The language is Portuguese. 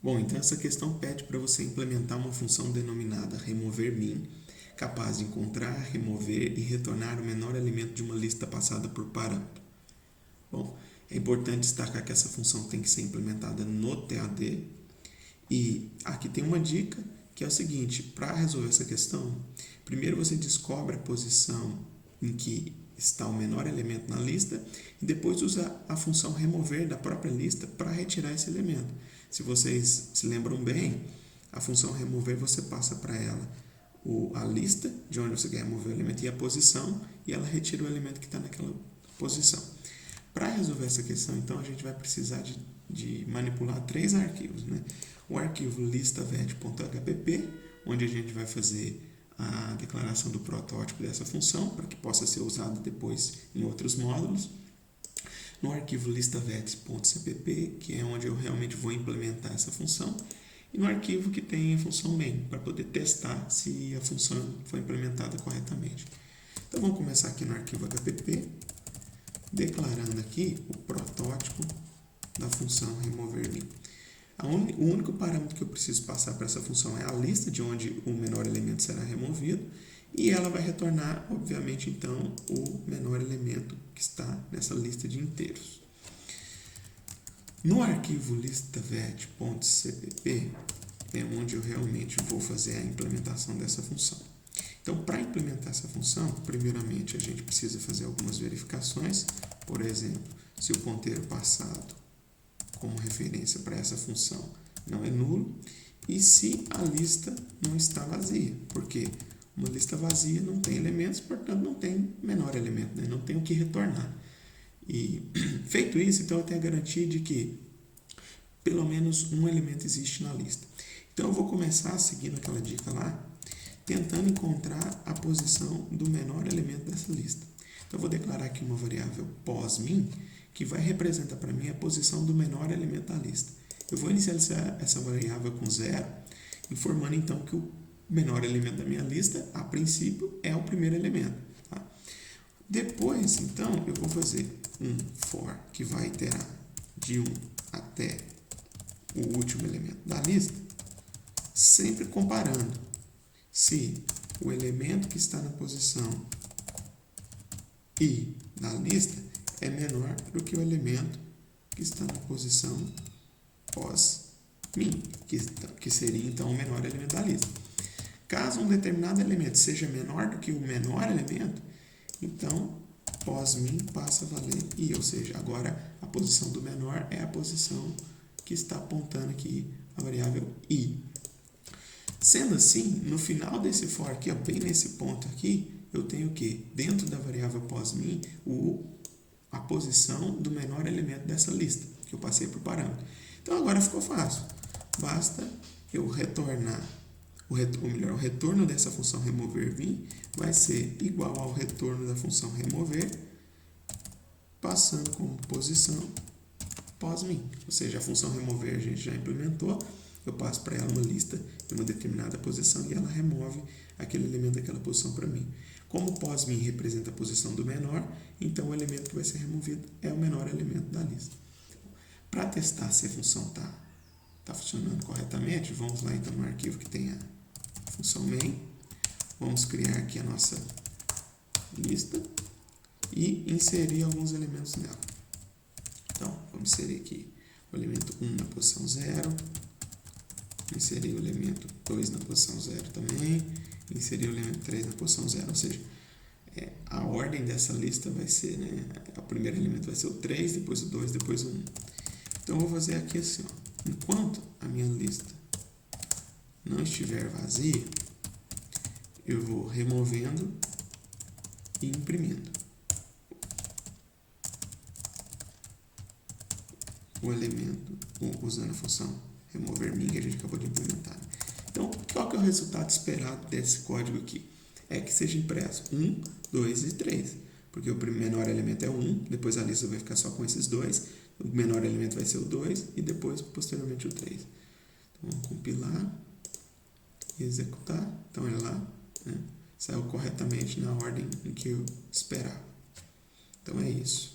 Bom, então essa questão pede para você implementar uma função denominada remover_min, capaz de encontrar, remover e retornar o menor elemento de uma lista passada por parâmetro. Bom, é importante destacar que essa função tem que ser implementada no TAD. E aqui tem uma dica, que é o seguinte: para resolver essa questão, primeiro você descobre a posição em que está o menor elemento na lista e depois usa a função remover da própria lista para retirar esse elemento. Se vocês se lembram bem, a função remover você passa para ela a lista de onde você quer remover o elemento e a posição, e ela retira o elemento que está naquela posição. Para resolver essa questão, então, a gente vai precisar de manipular três arquivos, né? O arquivo listavet.hpp, onde a gente vai fazer a declaração do protótipo dessa função, para que possa ser usado depois em outros módulos. No arquivo listavet.cpp, que é onde eu realmente vou implementar essa função. E no arquivo que tem a função main, para poder testar se a função foi implementada corretamente. Então vamos começar aqui no arquivo hpp, declarando aqui o protótipo da função remover_min. O único parâmetro que eu preciso passar para essa função é a lista de onde o menor elemento será removido, e ela vai retornar, obviamente, então, o menor elemento que está nessa lista de inteiros. No arquivo listavet.cpp é onde eu realmente vou fazer a implementação dessa função. Então, para implementar essa função, primeiramente a gente precisa fazer algumas verificações. Por exemplo, se o ponteiro passado como referência para essa função não é nulo, e se a lista não está vazia, porque uma lista vazia não tem elementos, portanto não tem menor elemento, né? Não tem o que retornar. E feito isso, então eu tenho a garantia de que pelo menos um elemento existe na lista. Então eu vou começar seguindo aquela dica lá, tentando encontrar a posição do menor elemento dessa lista. Então eu vou declarar aqui uma variável pos_min, que vai representar para mim a posição do menor elemento da lista. Eu vou inicializar essa variável com 0, informando então que o menor elemento da minha lista, a princípio, é o primeiro elemento. Tá? Depois, então, eu vou fazer um for que vai iterar de 1 até o último elemento da lista, sempre comparando se o elemento que está na posição i da lista é menor do que o elemento que está na posição pos_min, que seria então o menor elemento da lista. Caso um determinado elemento seja menor do que o menor elemento, então pos_min passa a valer i, ou seja, agora a posição do menor é a posição que está apontando aqui a variável i. Sendo assim, no final desse for aqui, bem nesse ponto aqui, eu tenho que, dentro da variável pos_min, a posição do menor elemento dessa lista, que eu passei por parâmetro. Então agora ficou fácil. Basta eu retornar, o retorno dessa função remover_min vai ser igual ao retorno da função remover, passando como posição pos_min. Ou seja, a função remover a gente já implementou, eu passo para ela uma lista de uma determinada posição e ela remove aquele elemento daquela posição para mim. Como pos_min representa a posição do menor, então o elemento que vai ser removido é o menor elemento da lista. Para testar se a função está funcionando corretamente, vamos lá então no arquivo que tem a função main, vamos criar aqui a nossa lista e inserir alguns elementos nela. Então, vamos inserir aqui o elemento 1 na posição 0, inserir o elemento 2 na posição 0 também, inserir o elemento 3 na posição 0, ou seja, a ordem dessa lista vai ser, né, o primeiro elemento vai ser o 3, depois o 2, depois o 1. Então eu vou fazer aqui assim, ó, enquanto a minha lista não estiver vazia, eu vou removendo e imprimindo o elemento usando a função remover_min que a gente acabou de implementar. Então, qual que é o resultado esperado desse código aqui? É que seja impresso 1, 2 e 3, porque o menor elemento é 1, depois a lista vai ficar só com esses dois, o menor elemento vai ser o 2 e depois, posteriormente, o 3. Então, vamos compilar e executar. Então, olha lá, né? Saiu corretamente na ordem em que eu esperava. Então, é isso.